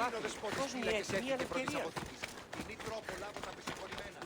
είναι ο δεσπότης φύλακες έρχεται πρώτης αποθήκης. Τιμή τρόπο λάβω τα πεσικονημένα.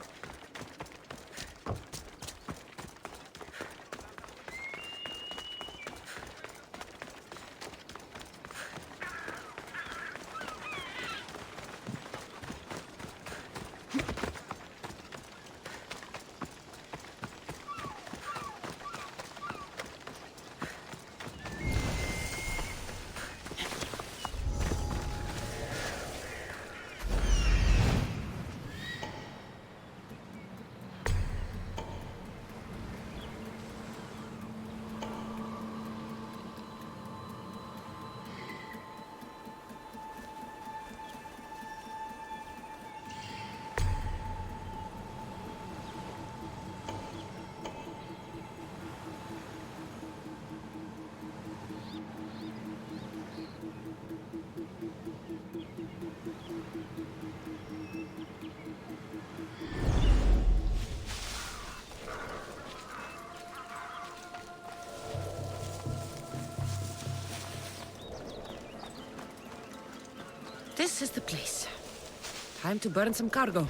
This is the place. Time to burn some cargo.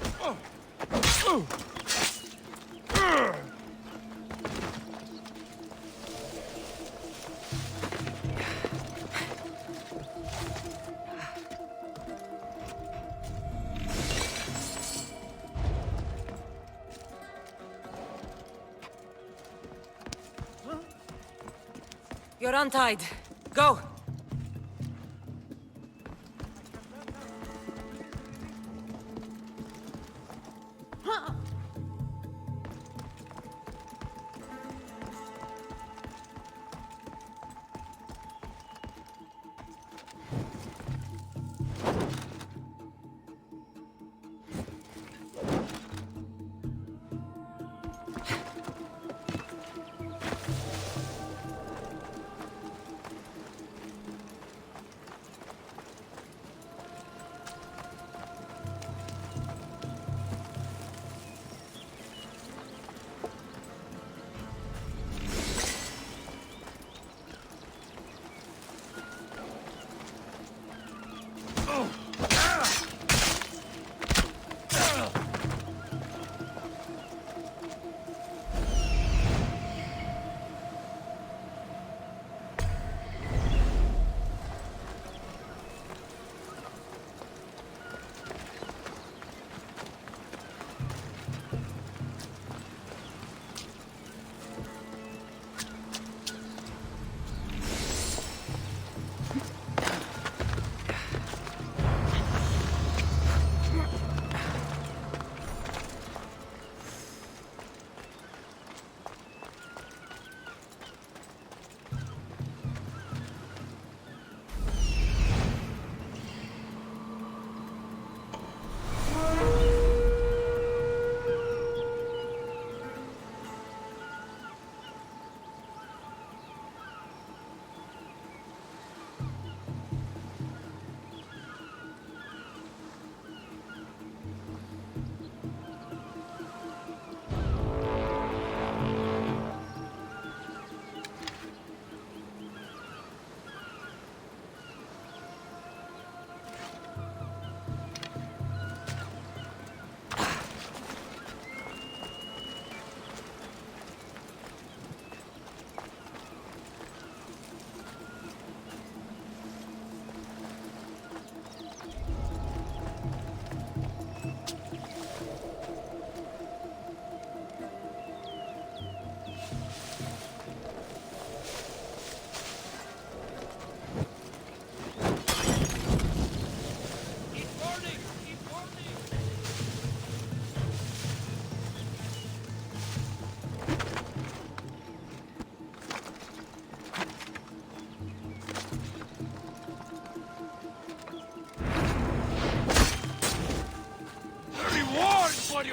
You're untied. Go!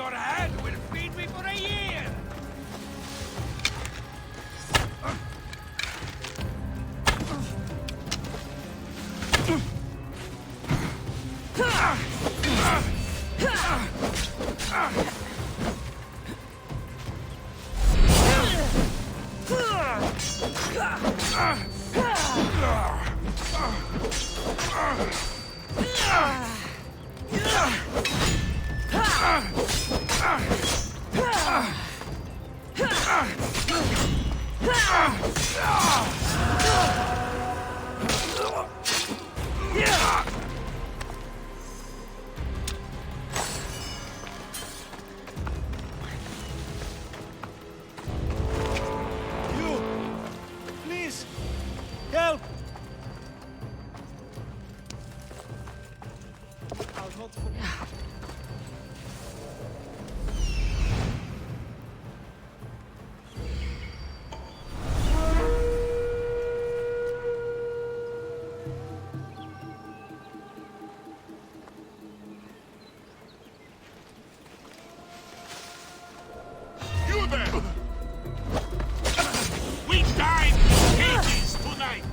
Your hand will feed me for a year! You there! We dine in cages tonight!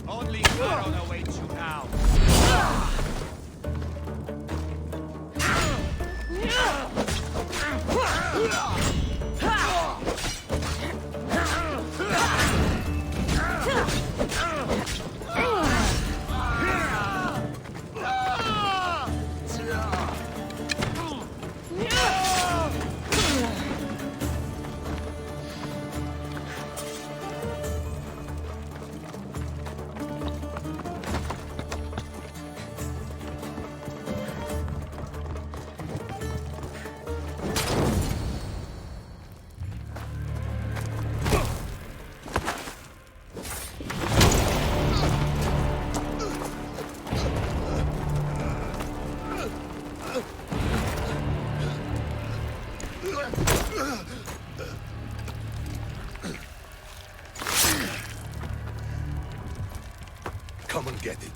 Only Baron awaits you now. Come and get it.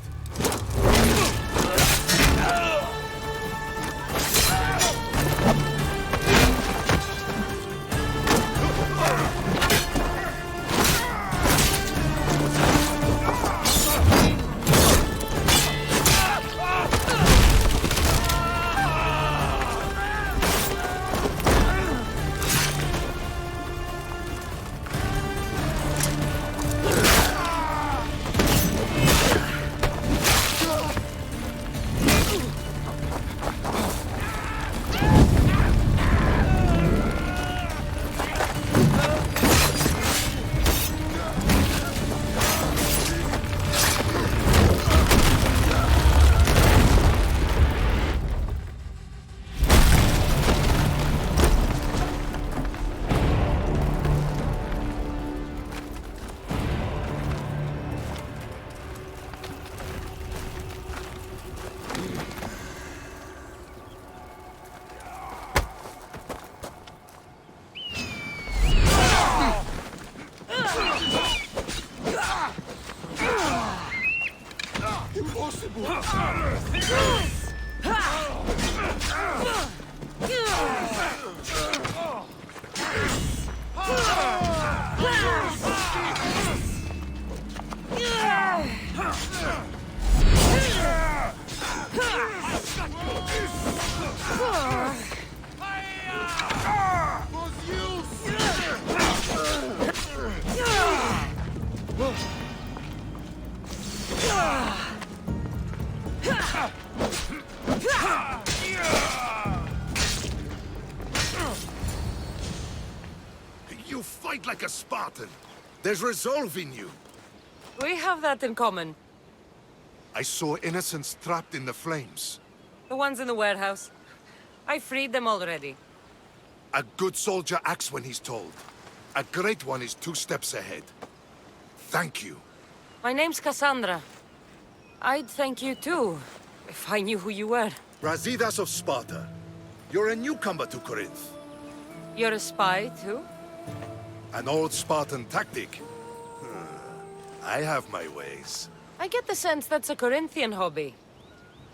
You fight like a Spartan. There's resolve in you. We have that in common. I saw innocents trapped in the flames. The ones in the warehouse. I freed them already. A good soldier acts when he's told. A great one is 2 steps ahead. Thank you. My name's Cassandra. I'd thank you too, if I knew who you were. Brasidas of Sparta. You're a newcomer to Corinth. You're a spy too? An old Spartan tactic. I have my ways. I get the sense that's a Corinthian hobby.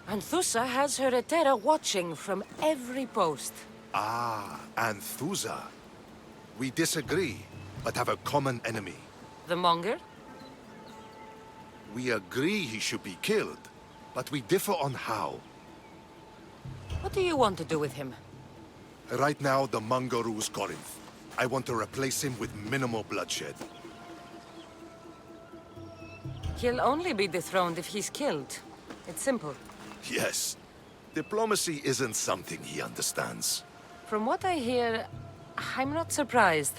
Anthusa has her Etera watching from every post. Ah, Anthusa. We disagree, but have a common enemy. The Monger? We agree he should be killed, but we differ on how. What do you want to do with him? Right now, the Monger rules Corinth. I want to replace him with minimal bloodshed. He'll only be dethroned if he's killed. It's simple. Yes. Diplomacy isn't something he understands. From what I hear, I'm not surprised.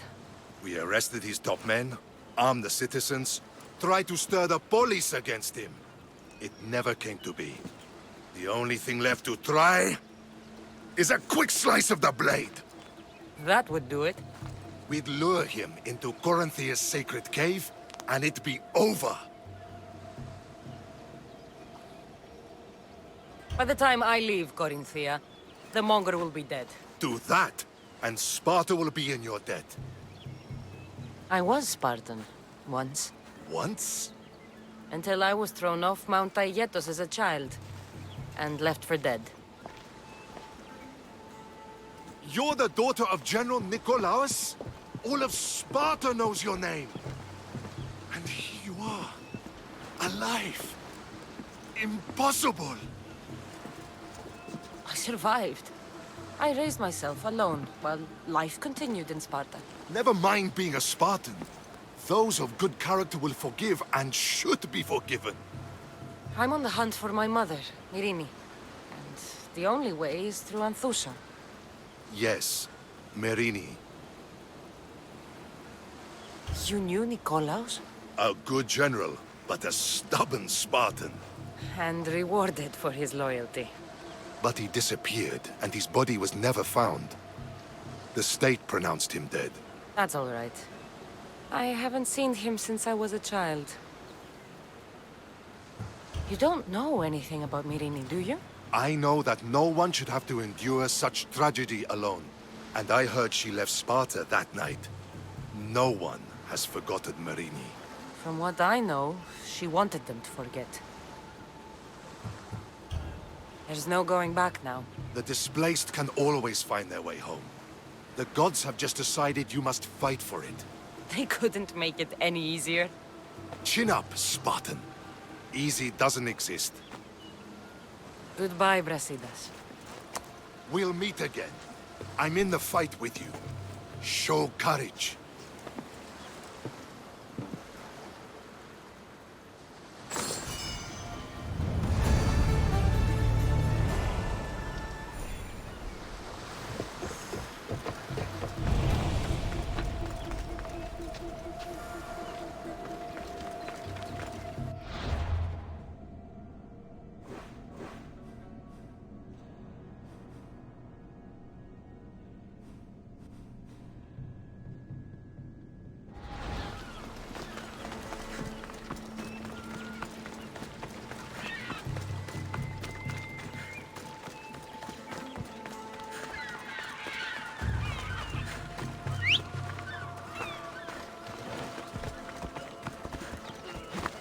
We arrested his top men, armed the citizens, tried to stir the police against him. It never came to be. The only thing left to try is a quick slice of the blade. That would do it. We'd lure him into Corinthia's sacred cave, and it'd be over. By the time I leave Corinthia, the Monger will be dead. Do that, and Sparta will be in your debt. I was Spartan, once. Once? Until I was thrown off Mount Aietos as a child, and left for dead. You're the daughter of General Nikolaos? All of Sparta knows your name. And here you are, alive. Impossible. I survived. I raised myself alone, while life continued in Sparta. Never mind being a Spartan. Those of good character will forgive and should be forgiven. I'm on the hunt for my mother, Myrini. And the only way is through Anthusa. Yes, Merini. You knew Nikolaos? A good general, but a stubborn Spartan. And rewarded for his loyalty. But he disappeared, and his body was never found. The state pronounced him dead. That's all right. I haven't seen him since I was a child. You don't know anything about Myrini, do you? I know that no one should have to endure such tragedy alone. And I heard she left Sparta that night. No one has forgotten Merini. From what I know, she wanted them to forget. There's no going back now. The displaced can always find their way home. The gods have just decided you must fight for it. They couldn't make it any easier. Chin up, Spartan. Easy doesn't exist. Goodbye, Brasidas. We'll meet again. I'm in the fight with you. Show courage.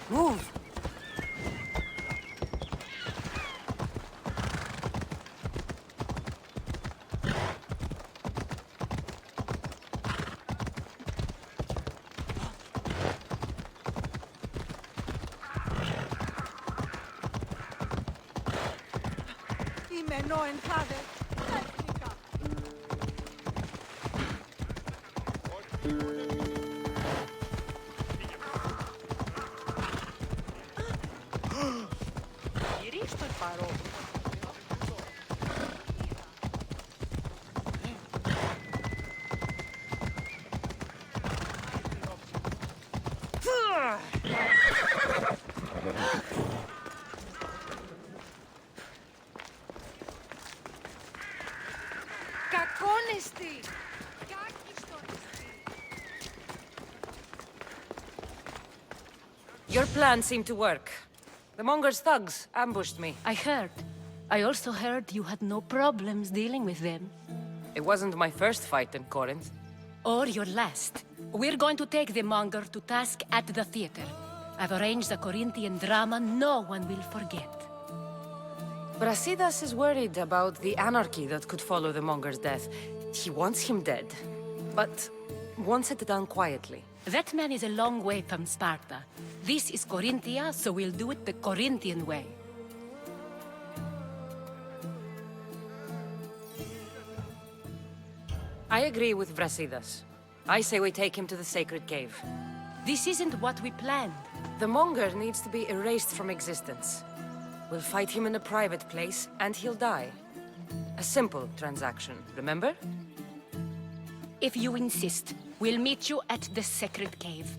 Move! Your plan seemed to work. The Monger's thugs ambushed me. I heard. I also heard you had no problems dealing with them. It wasn't my first fight in Corinth. Or your last. We're going to take the monger to task at the theater. I've arranged a Corinthian drama no one will forget. Brasidas is worried about the anarchy that could follow the monger's death. He wants him dead, but wants it done quietly. That man is a long way from Sparta. This is Corinthia, so we'll do it the Corinthian way. I agree with Brasidas. I say we take him to the sacred cave. This isn't what we planned. The monger needs to be erased from existence. We'll fight him in a private place, and he'll die. A simple transaction, remember? If you insist, we'll meet you at the sacred cave.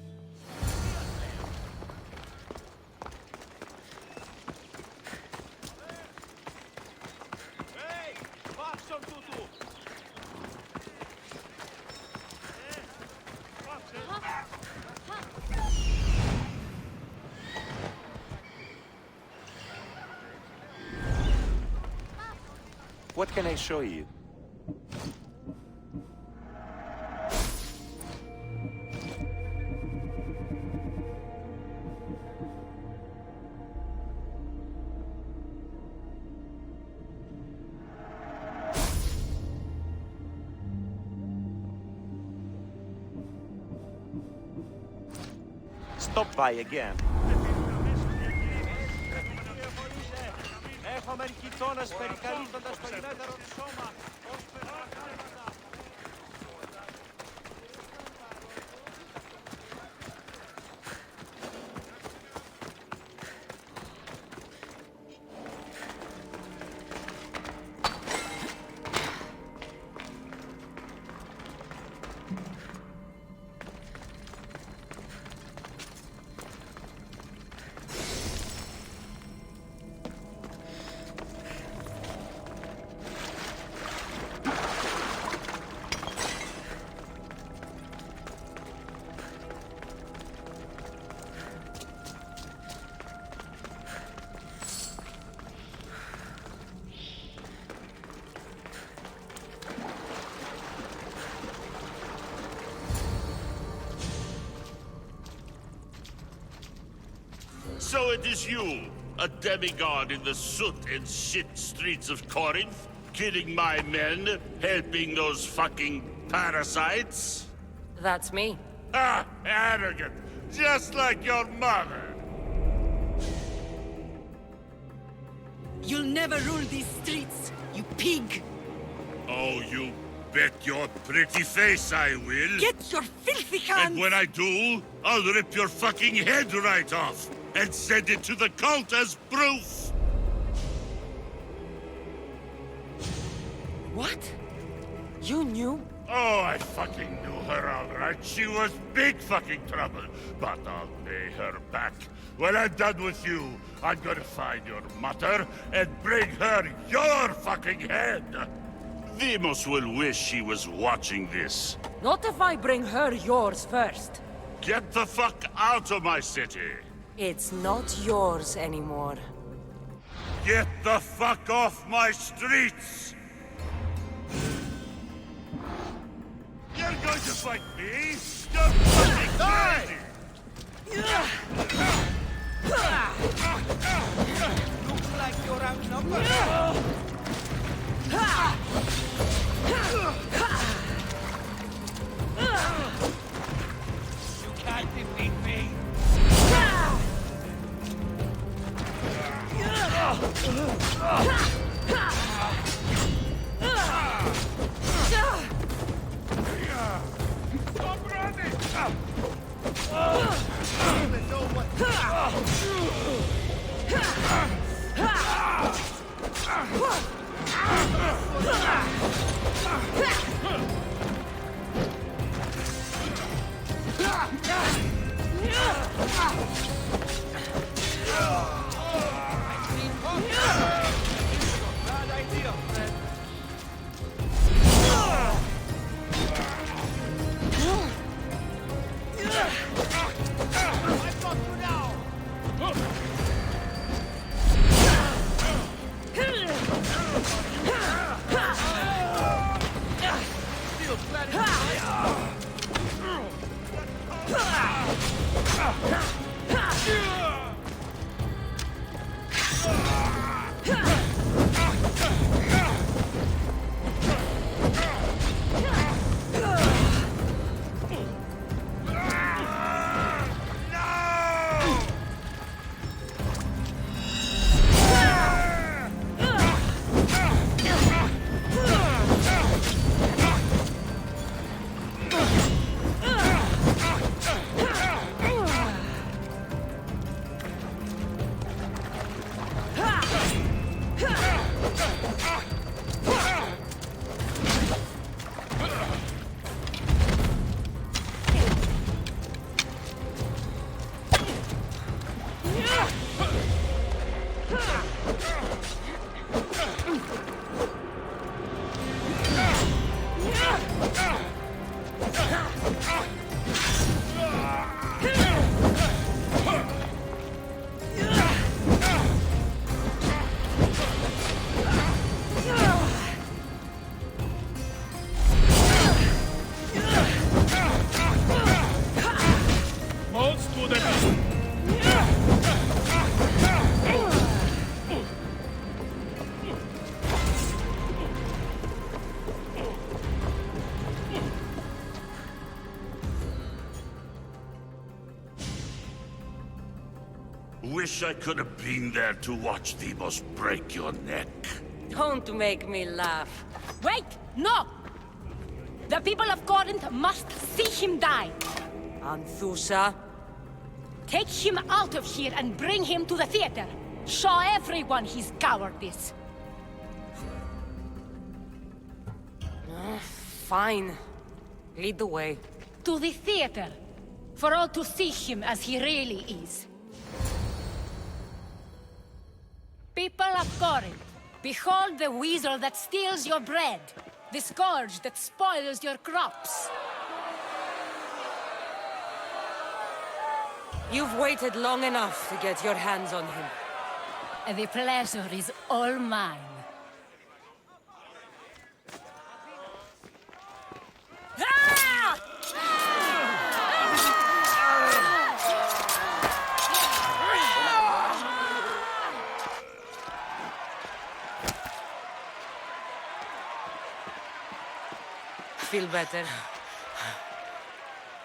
Hey, facem tudo! What can I show you? Stop by again. Έχω μερικητώνας περικαλύπτοντας το ιδιαίτερο σώμα. So it is you, a demigod in the soot and shit streets of Corinth, killing my men, helping those fucking parasites? That's me. Ah, arrogant, just like your mother. You'll never rule these streets, you pig! Oh, you bet your pretty face I will. Get your filthy hands! And when I do, I'll rip your fucking head right off and send it to the cult as proof. What? You knew? Oh, I fucking knew her all right. She was big fucking trouble. But I'll pay her back. When I'm done with you, I'm gonna find your mother and bring her your fucking head. Demos will wish she was watching this. Not if I bring her yours first. Get the fuck out of my city. It's not yours anymore. Get the fuck off my streets! You're going to fight me? You're fucking crazy! Looks like you're outnumbered. You can't defeat me. Stop running! Even know what Bad idea, friend. I've got you now! Still planning to Wish I could have been there to watch Demos break your neck. Don't make me laugh. Wait! No! The people of Corinth must see him die. Anthusa. Take him out of here and bring him to the theater. Show everyone his cowardice. Fine. Lead the way. To the theater. For all to see him as he really is. People of Corinth, behold the weasel that steals your bread. The scourge that spoils your crops. You've waited long enough to get your hands on him. The pleasure is all mine. Ah! Feel better?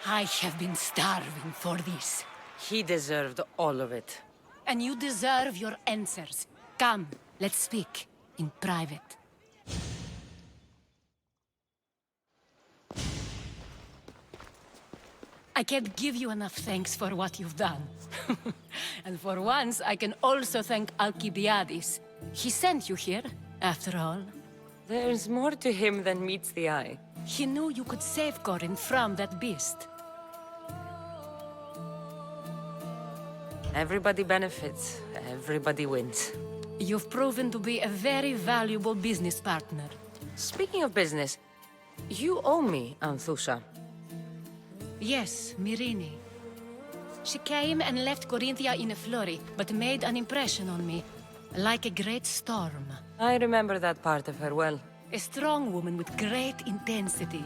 I have been starving for this. He deserved all of it. And you deserve your answers. Come, let's speak in private. I can't give you enough thanks for what you've done. And for once, I can also thank Alcibiades. He sent you here, after all. There's more to him than meets the eye. He knew you could save Corinth from that beast. Everybody benefits. Everybody wins. You've proven to be a very valuable business partner. Speaking of business, you owe me, Anthusa. Yes, Myrine. She came and left Corinthia in a flurry, but made an impression on me, like a great storm. I remember that part of her well. A strong woman with great intensity.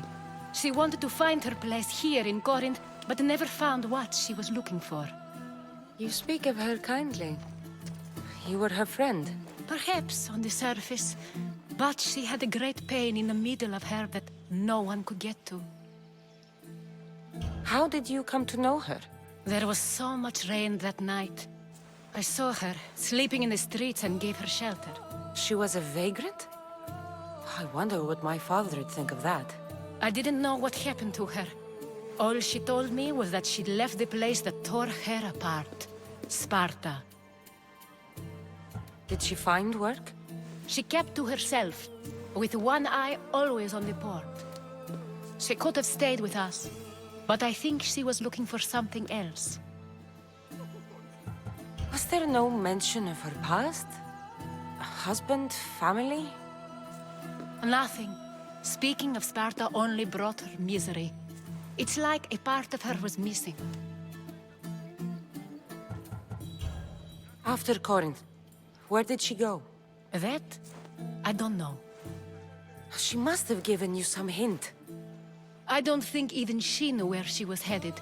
She wanted to find her place here in Corinth, but never found what she was looking for. You speak of her kindly. You were her friend. Perhaps on the surface, but she had a great pain in the middle of her that no one could get to. How did you come to know her? There was so much rain that night. I saw her, sleeping in the streets, and gave her shelter. She was a vagrant? I wonder what my father would think of that. I didn't know what happened to her. All she told me was that she'd left the place that tore her apart. Sparta. Did she find work? She kept to herself, with one eye always on the port. She could have stayed with us, but I think she was looking for something else. Was there no mention of her past? A husband, family? Nothing. Speaking of Sparta only brought her misery. It's like a part of her was missing. After Corinth, where did she go? That? I don't know. She must have given you some hint. I don't think even she knew where she was headed.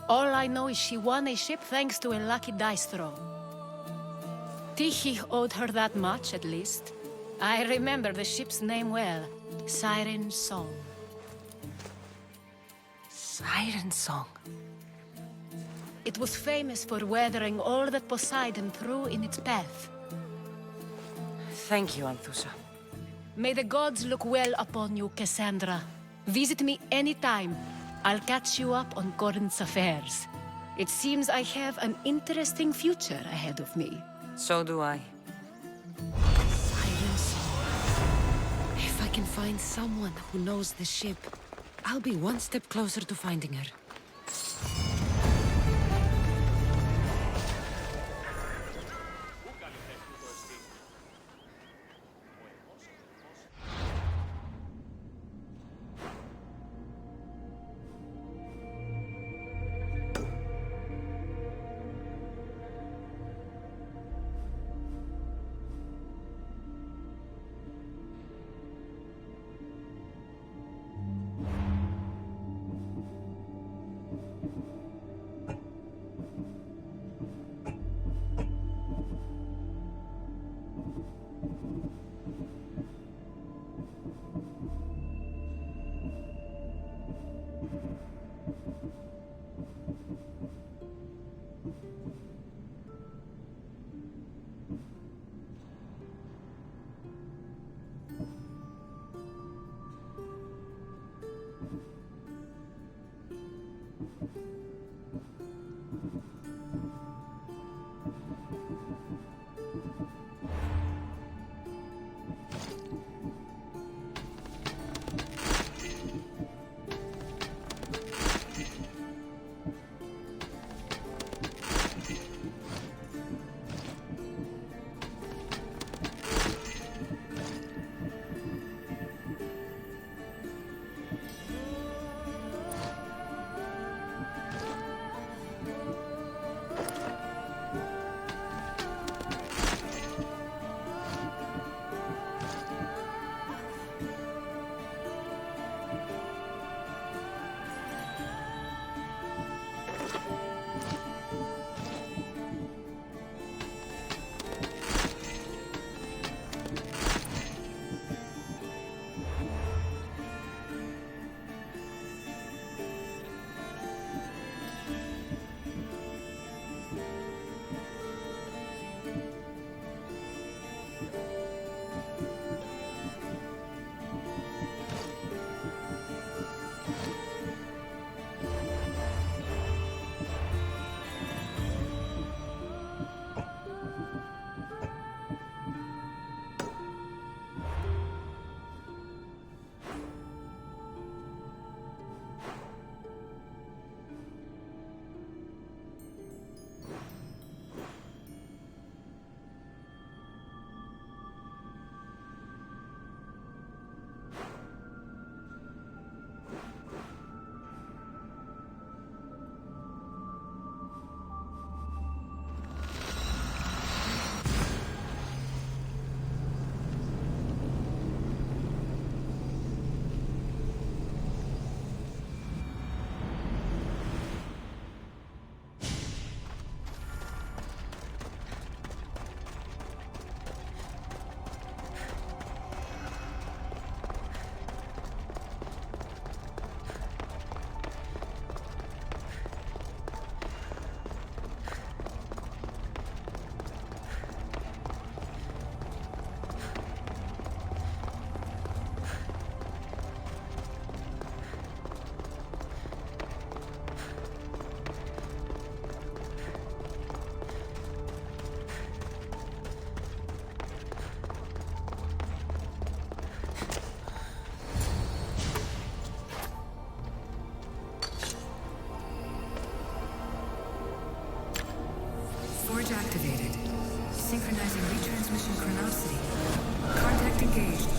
All I know is she won a ship thanks to a lucky dice throw. Tichy owed her that much, at least. I remember the ship's name well. Siren Song. Siren Song. It was famous for weathering all that Poseidon threw in its path. Thank you, Anthusa. May the gods look well upon you, Cassandra. Visit me anytime. I'll catch you up on Corinth's affairs. It seems I have an interesting future ahead of me. So do I. Siren Song. If I can find someone who knows the ship, I'll be one step closer to finding her. Forge activated. Synchronizing retransmission chronicity. Contact engaged.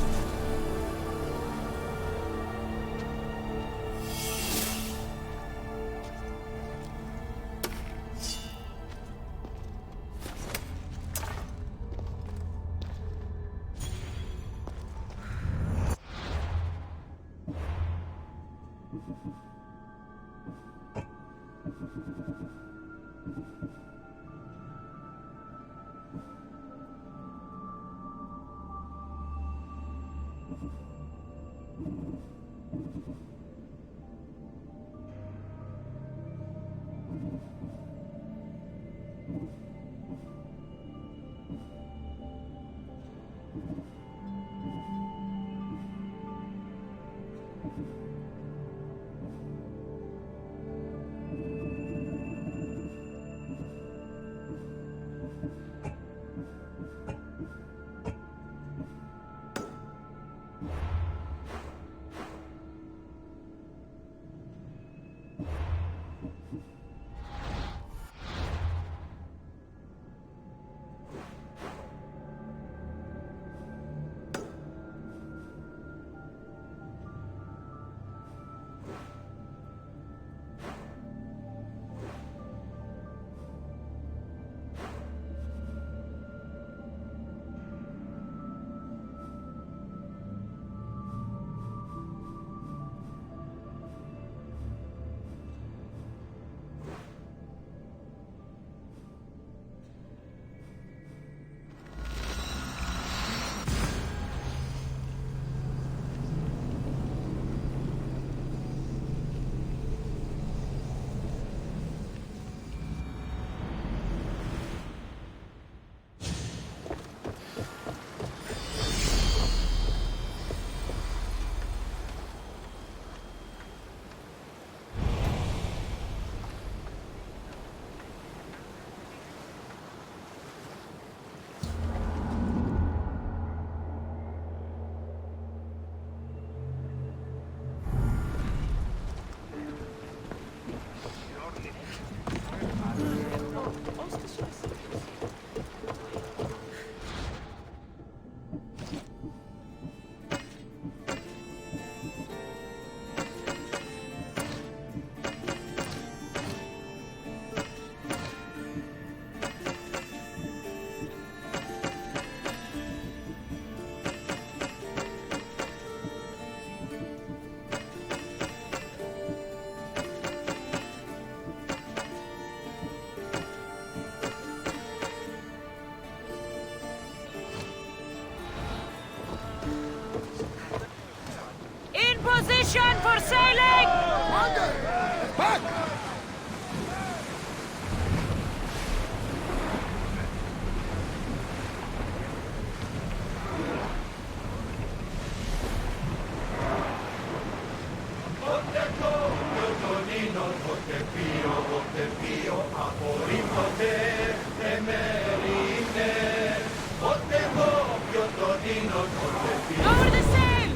Position for sailing! Commander! Back! Lower the sail!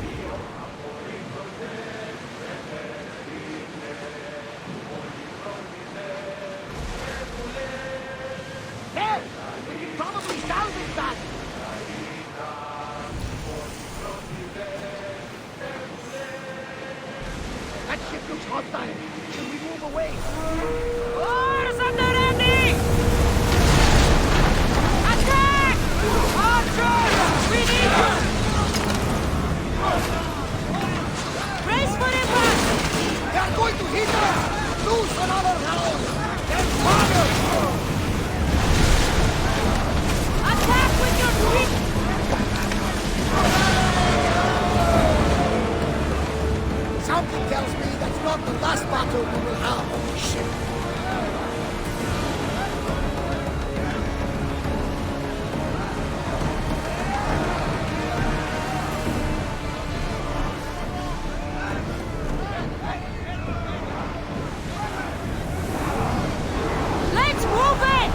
There! We can probably salvage that! That ship looks hostile. Should we move away? Oars at the ready! Attack! Archers! We need you! Brace for impact! They are going to hit us! Loose another round! Then fire! Attack with your feet! Something tells me that's not the last battle we will have on this ship. Let's move it!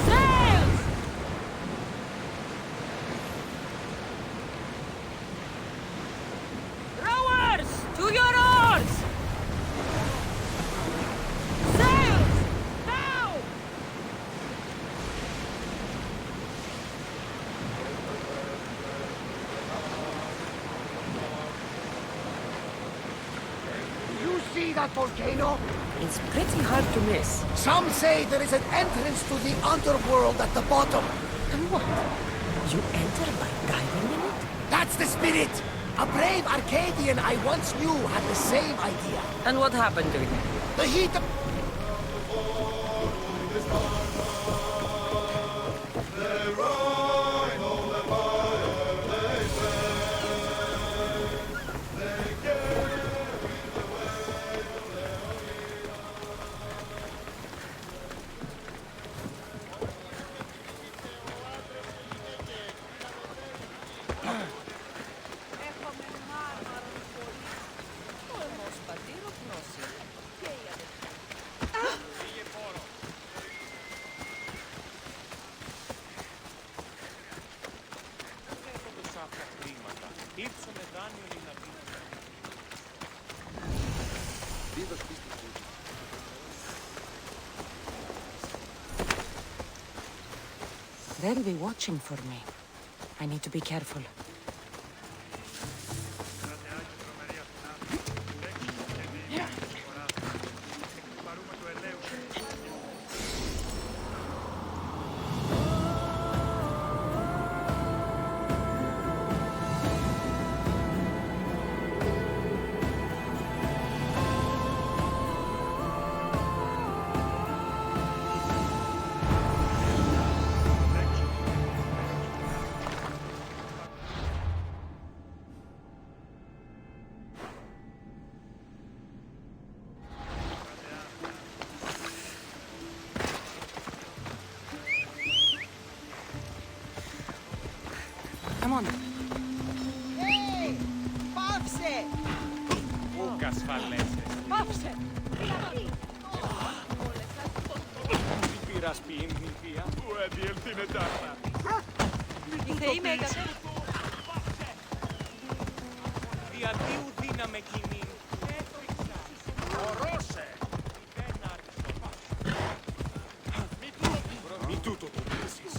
Sails! Rowers! To your oars! Sails! Now! You see that volcano? It's pretty hard to miss. Some say there is an entrance to the underworld at the bottom. And what? You enter by diving in it? That's the spirit! A brave Arcadian I once knew had the same idea. And what happened to him? The heat of... They'll be watching for me. I need to be careful. Come on. Hey! Pavse! Ούκα ασφαλέσαι. Pavse! Τι πήρας ποιήν νηπία, που διελθύνε τάρτα. Η θεή με έκανε. Διατίου δύναμε κοινή. Έφυξα. Ορώσε. Δεν άρχισε. Μη τούτο το πείσεις.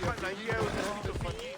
Παναγία ούτε το φαγί.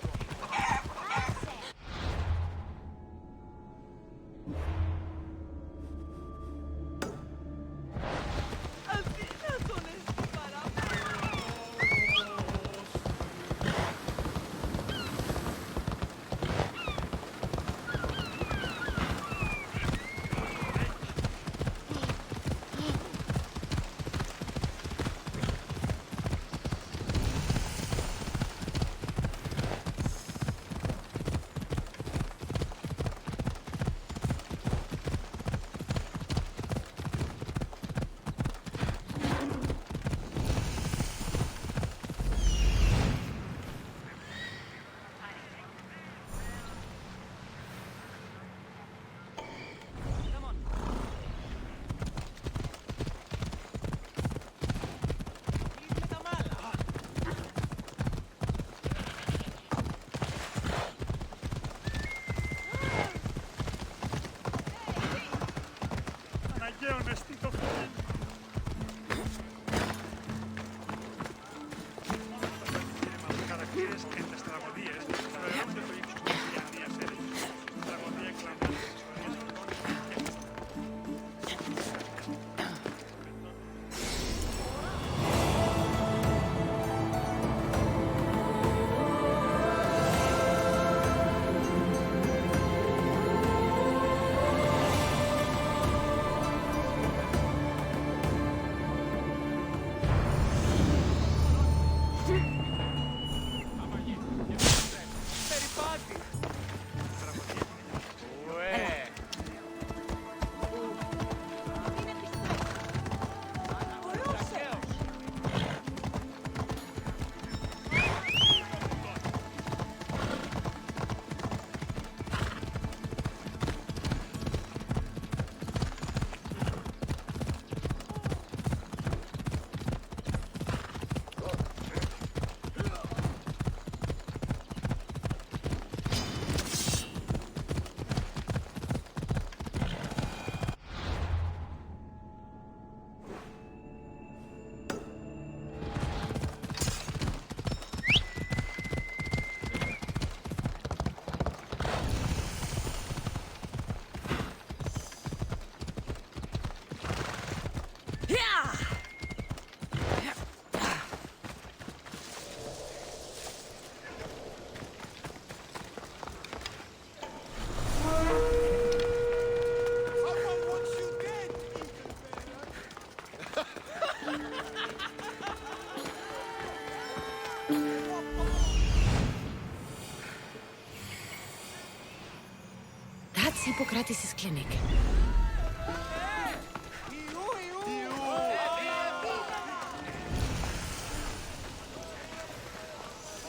That's Hippocrates' clinic.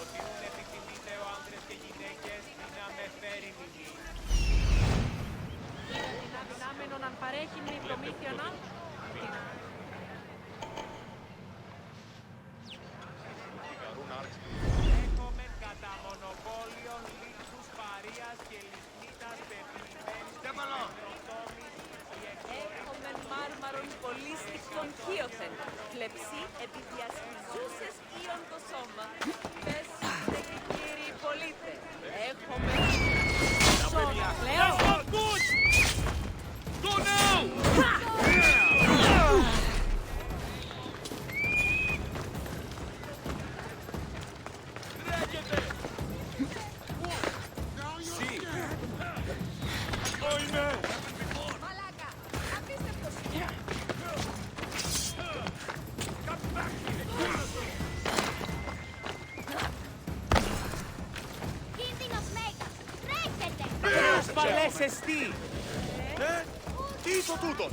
Ότι δεν επιθυμείτε ο άντρες και γυναίκες να με φέρει μηνύ. Δυνάμενον αν παρέχει με προμήθεια να... Έχουμε κατά μονοπόλιον λήξους παρείας και λιχνίτας πεποιημένης Έχουμε μάρμαρον πολύστικτον χίωθεν. Κλεψί επιδιασπιζούσες ήον το σώμα. Πες δε και κύριοι πολίτε. Έχουμε... Σώνα πλέον. Go now! Μαλάκα, απίστευτος. Κίνδυνος μέγας. Τρέχετε. Ασφαλές εστί! Τι είναι το τούτο!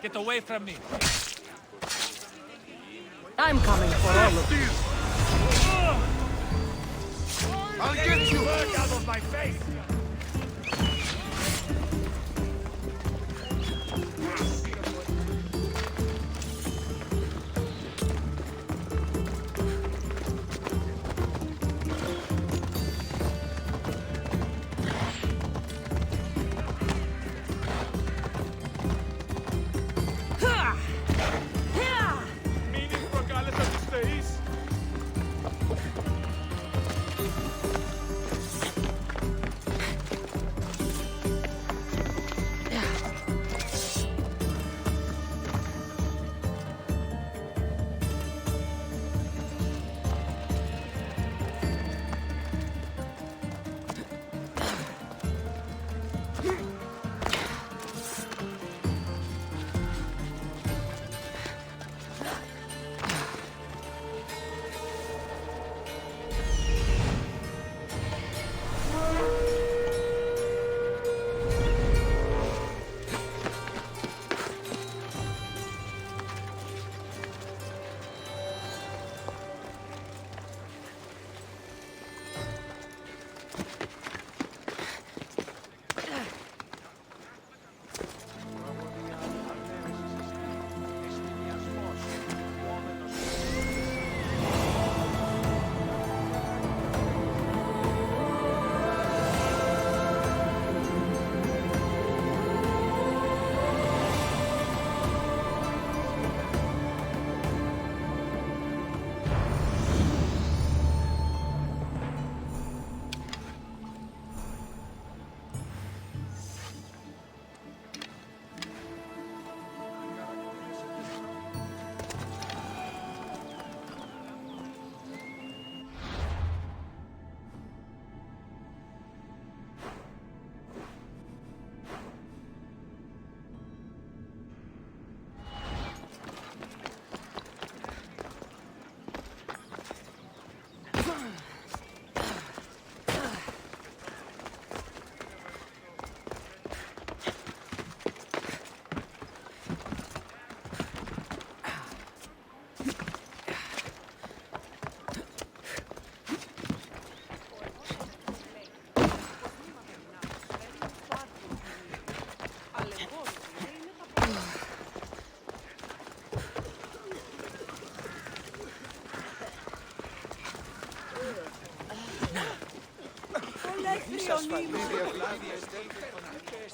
Get away from me. I'm coming for all of you. I'll get you! Work out of my face! Meaning regardless of the space.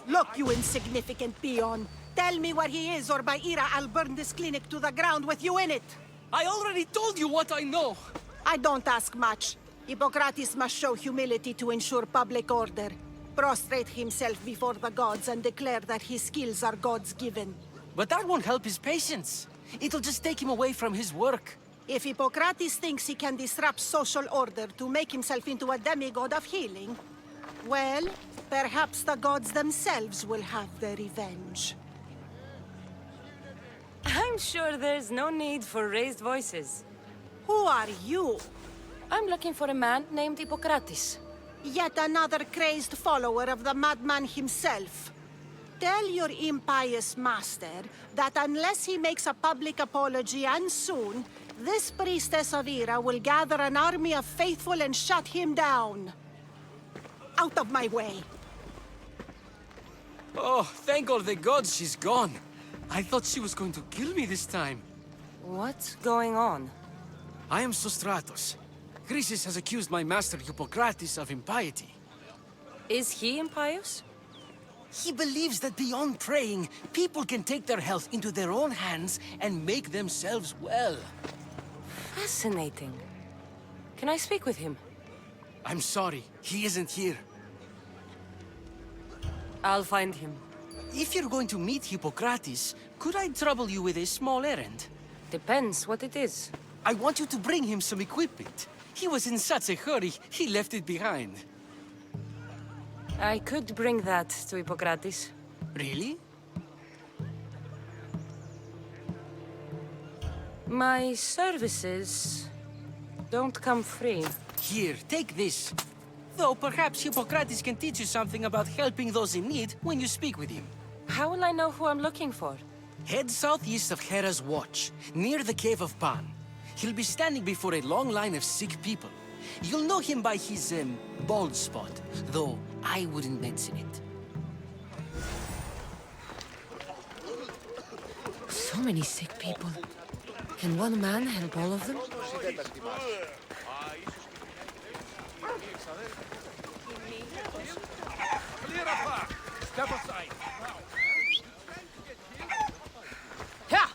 Look, you insignificant peon. Tell me where he is, or by Ira, I'll burn this clinic to the ground with you in it. I already told you what I know. I don't ask much. Hippocrates must show humility to ensure public order. Prostrate himself before the gods and declare that his skills are God's given. But that won't help his patients. It'll just take him away from his work. If Hippocrates thinks he can disrupt social order to make himself into a demigod of healing, well, perhaps the gods themselves will have their revenge. I'm sure there's no need for raised voices. Who are you? I'm looking for a man named Hippocrates. Yet another crazed follower of the madman himself. Tell your impious master that unless he makes a public apology, and soon, this priestess of Ira will gather an army of faithful and shut him down. Out of my way. Oh, thank all the gods she's gone. I thought she was going to kill me this time. What's going on? I am Sostratos. Chrysis has accused my master Hippocrates of impiety. Is he impious? He believes that beyond praying, people can take their health into their own hands and make themselves well. Fascinating. Can I speak with him? I'm sorry, he isn't here. I'll find him. If you're going to meet Hippocrates, could I trouble you with a small errand? Depends what it is. I want you to bring him some equipment. He was in such a hurry, he left it behind. I could bring that to Hippocrates. Really? My services don't come free. Here, take this. Though perhaps Hippocrates can teach you something about helping those in need when you speak with him. How will I know who I'm looking for? Head southeast of Hera's Watch, near the Cave of Pan. He'll be standing before a long line of sick people. You'll know him by his, bald spot, though I wouldn't mention it. So many sick people. Can one man help all of them? Clear apart. Step aside. Yeah.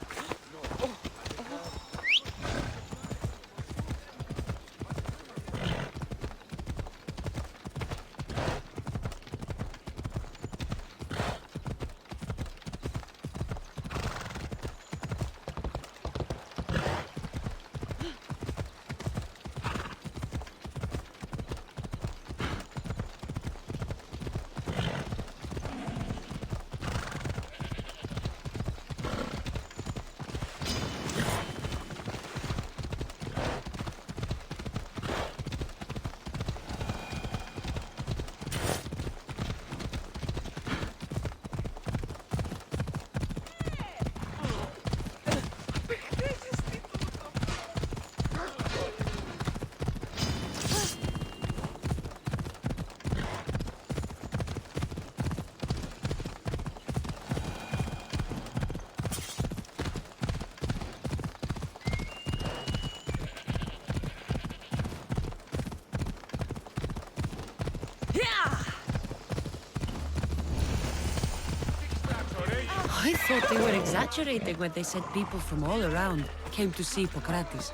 I thought they were exaggerating when they said people from all around came to see Hippocrates.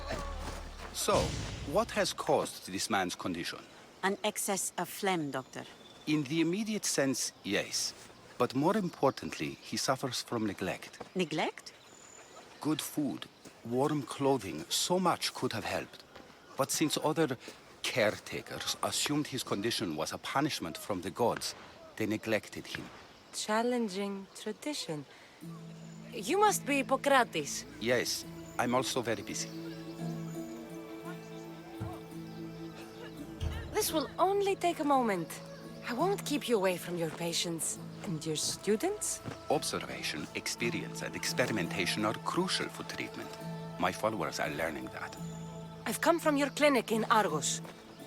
So, what has caused this man's condition? An excess of phlegm, Doctor. In the immediate sense, yes. But more importantly, he suffers from neglect. Neglect? Good food, warm clothing, so much could have helped. But since other caretakers assumed his condition was a punishment from the gods, they neglected him. Challenging tradition. You must be Hippocrates. Yes, I'm also very busy. This will only take a moment. I won't keep you away from your patients and your students. Observation, experience, and experimentation are crucial for treatment. My followers are learning that. I've come from your clinic in Argos.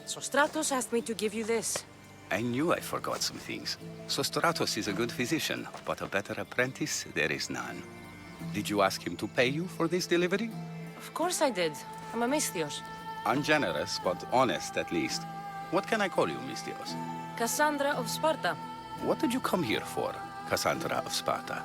So Stratos asked me to give you this. I knew I forgot some things. So Stratos is a good physician, but a better apprentice, there is none. Did you ask him to pay you for this delivery? Of course I did. I'm a Misthios. Ungenerous, but honest at least. What can I call you, Misthios? Cassandra of Sparta. What did you come here for, Cassandra of Sparta?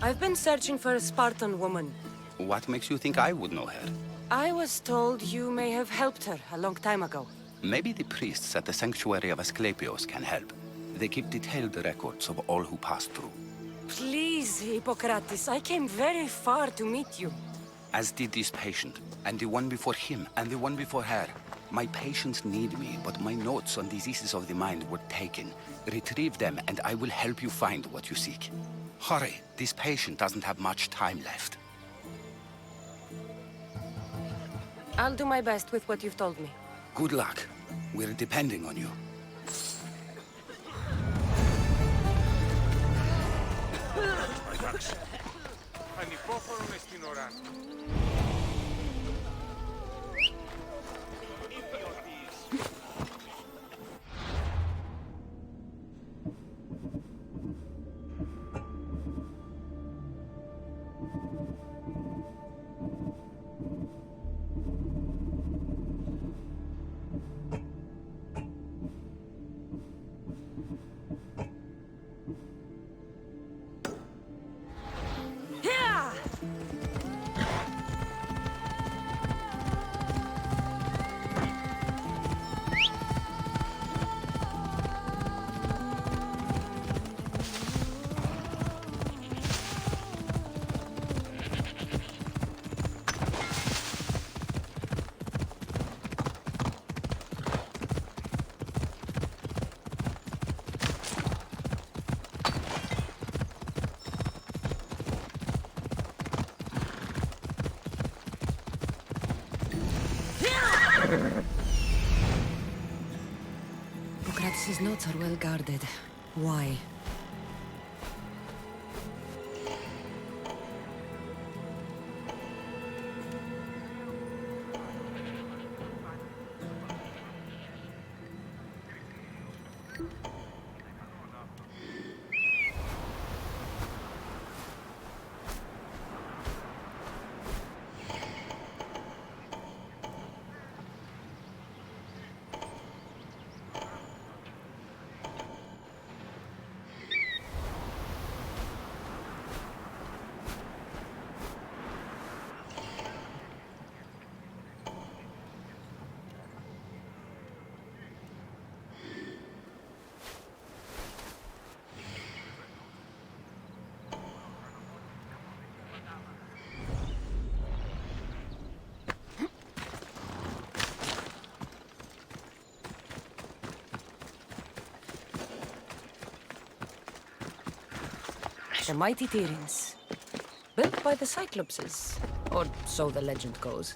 I've been searching for a Spartan woman. What makes you think I would know her? I was told you may have helped her a long time ago. Maybe the priests at the sanctuary of Asclepios can help. They keep detailed records of all who passed through. Please, Hippocrates, I came very far to meet you. As did this patient, and the one before him, and the one before her. My patients need me, but my notes on diseases of the mind were taken. Retrieve them, and I will help you find what you seek. Hurry, this patient doesn't have much time left. I'll do my best with what you've told me. Good luck. We're depending on you. Ανυπόφορον στην ώρα. Hippocrates' notes are well guarded. Why? The mighty Tyrins. Built by the Cyclopses. Or so the legend goes.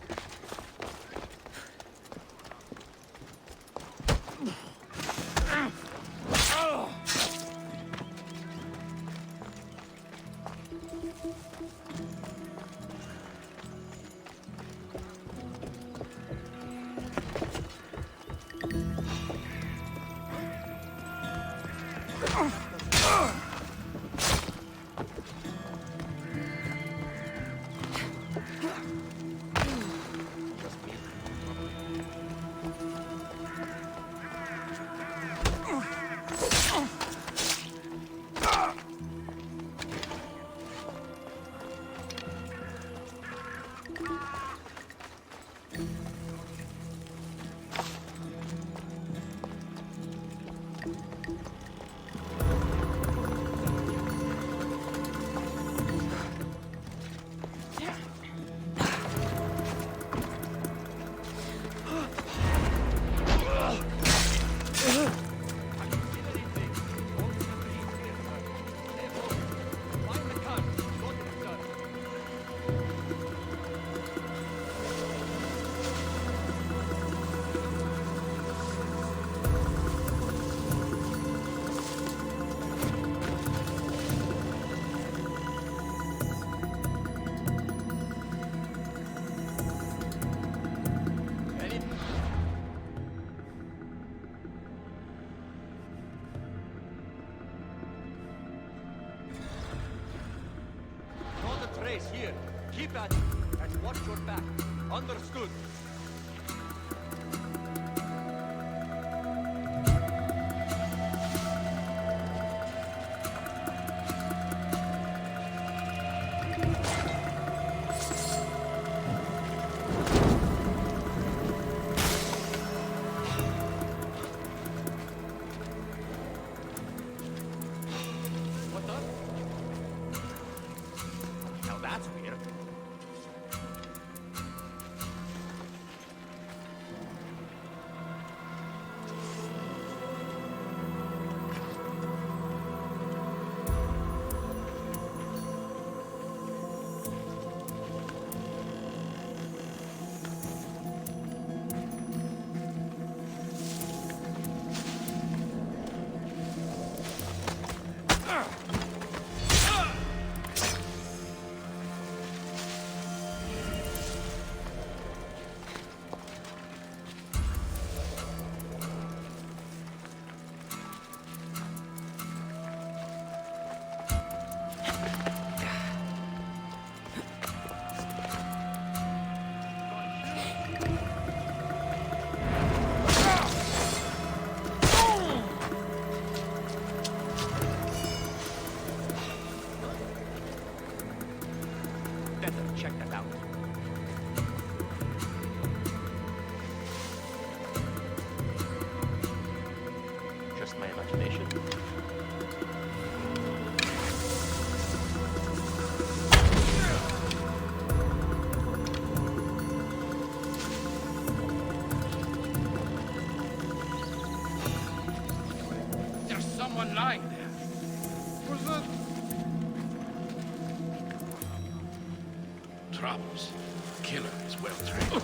Here. Keep at it and watch your back. Understood. What up? Now that's weird. Check that out. Just my imagination. There's someone lying there. Who's that? Troubles. Killer is well trained.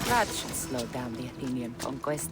That should slow down the Athenian conquest.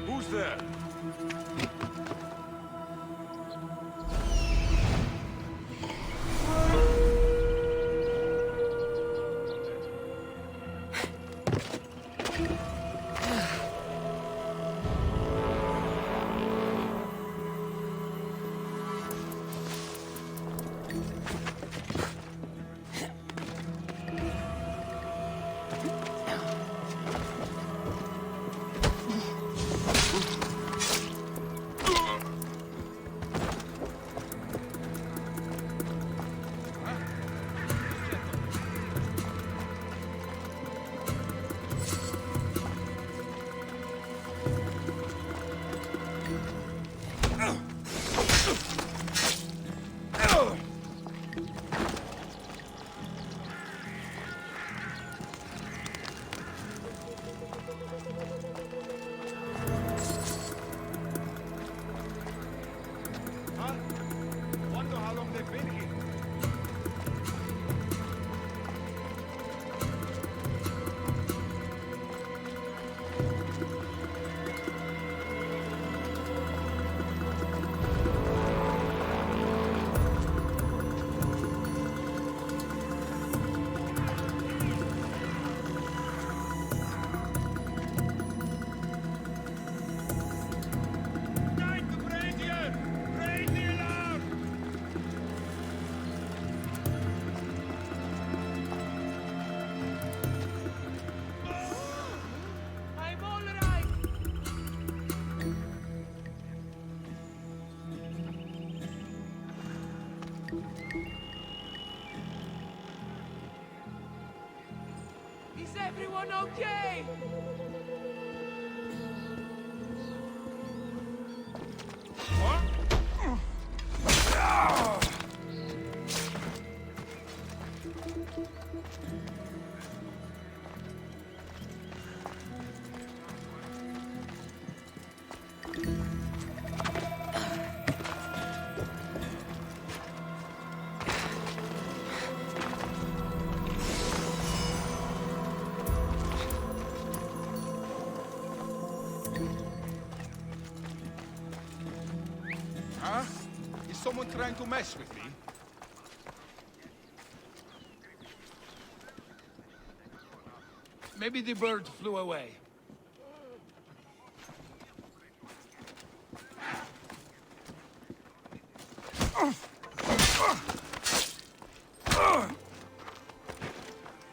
Who's there? Is everyone okay? someone trying to mess with me? Maybe the bird flew away.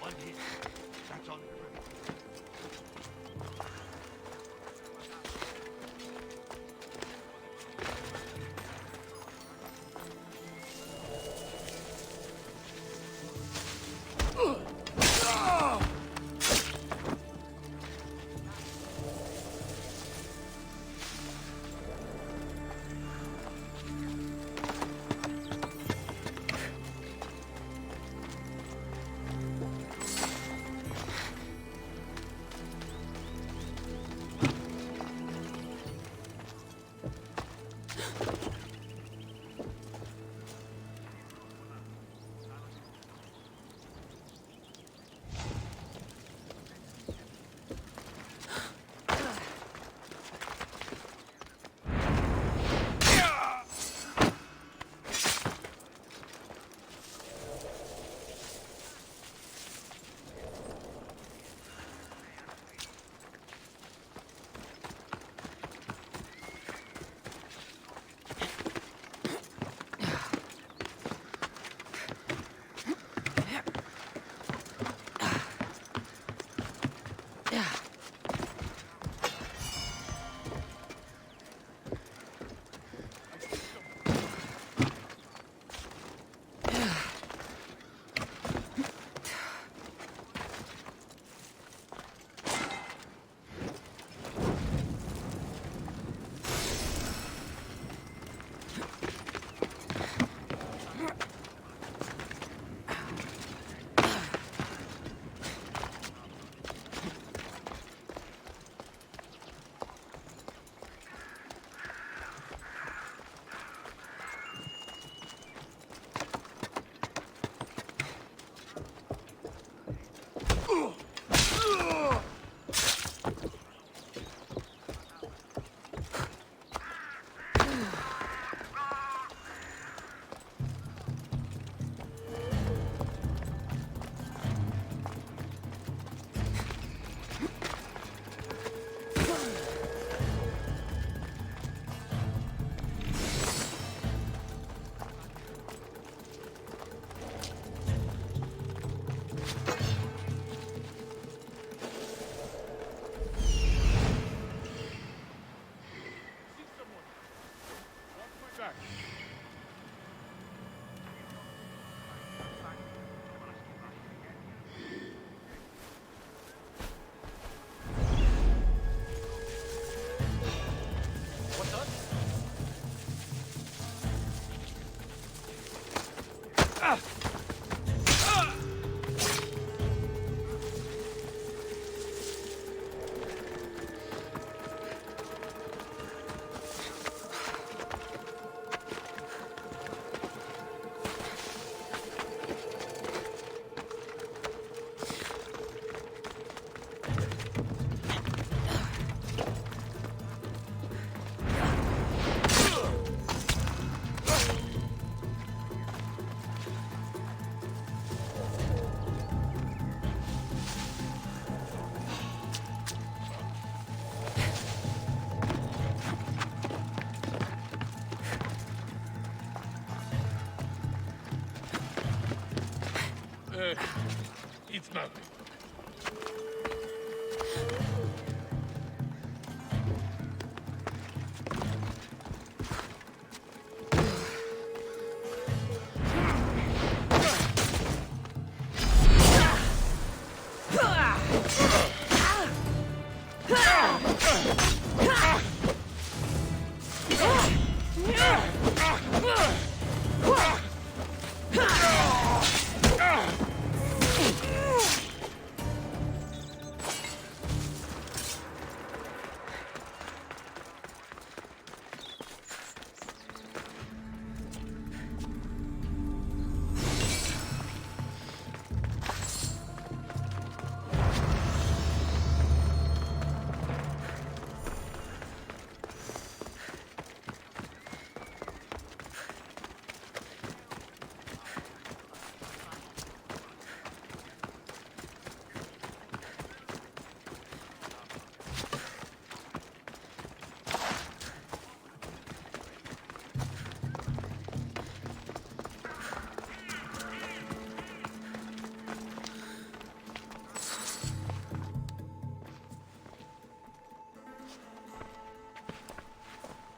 One hit. That's all. It's nothing.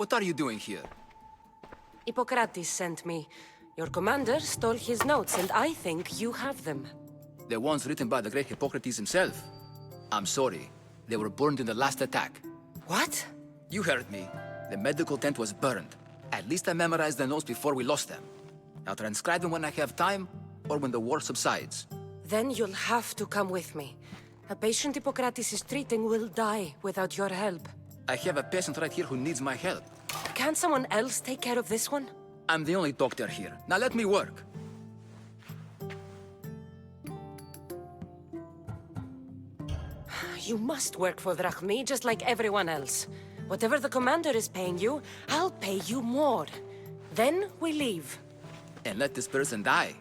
What are you doing here? Hippocrates sent me. Your commander stole his notes, and I think you have them. The ones written by the great Hippocrates himself. I'm sorry. They were burned in the last attack. What? You heard me. The medical tent was burned. At least I memorized the notes before we lost them. I'll transcribe them when I have time, or when the war subsides. Then you'll have to come with me. A patient Hippocrates is treating will die without your help. I have a patient right here who needs my help. Can't someone else take care of this one? I'm the only doctor here. Now let me work. You must work for Drachmi, just like everyone else. Whatever the commander is paying you, I'll pay you more. Then we leave. And let this person die.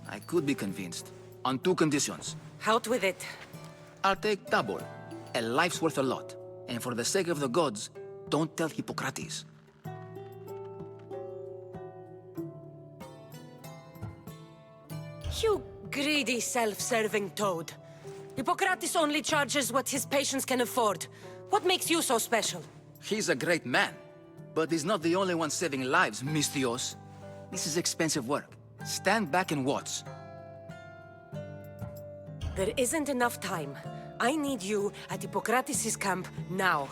I could be convinced. On 2 conditions. Out with it. I'll take double. A life's worth a lot. And for the sake of the gods, don't tell Hippocrates. You greedy, self-serving toad. Hippocrates only charges what his patients can afford. What makes you so special? He's a great man. But he's not the only one saving lives, Mistios. This is expensive work. Stand back and watch. There isn't enough time. I need you at Hippocrates' camp now.